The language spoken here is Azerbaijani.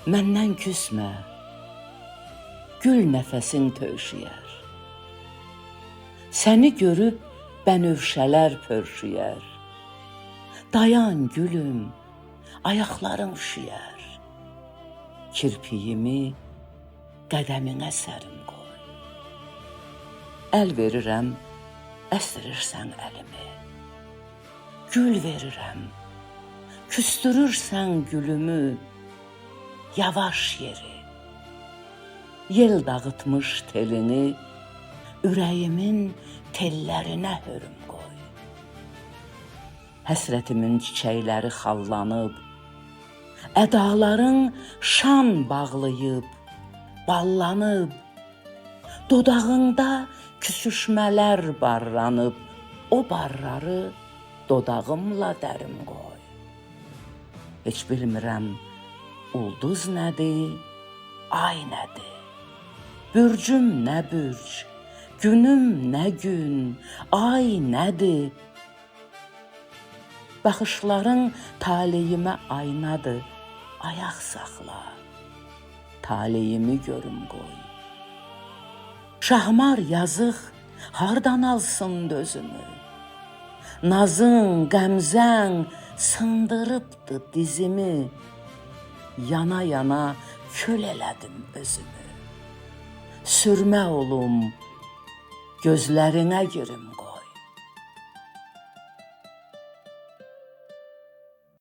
Məndən küsmə, gül nəfəsin tövşüyər. Səni görüb bənövşələr pörşüyər. Dayan gülüm, ayaqların üşüyər. Kirpiyimi qədəminə sərim qoy. Əl verirəm, əsdirirsən əlimi. Gül verirəm, küstürürsən gülümü. Yavaş yeri, yel dağıtmış telini, ürəyimin tellərinə hörüm qoy. Həsrətimin çiçəkləri xallanıb, ədaların şan bağlayıb, ballanıb, dodağında küsüşmələr barranıb, o barrları dodağımla dərim qoy. Heç bilmirəm, ulduz nədir, ay nədir? Bürcüm nə bürc, günüm nə gün, ay nədir? Baxışların taleyimə aynadır, ayaq saxla, taleyimi görüm qoy. Şahmar yazıq, hardan alsın dözümü? Nazın, qəmzən sındırıbdı dizimi. Yana yana köl elədim özümü. Sürmə olum, gözlərinə girim qoy.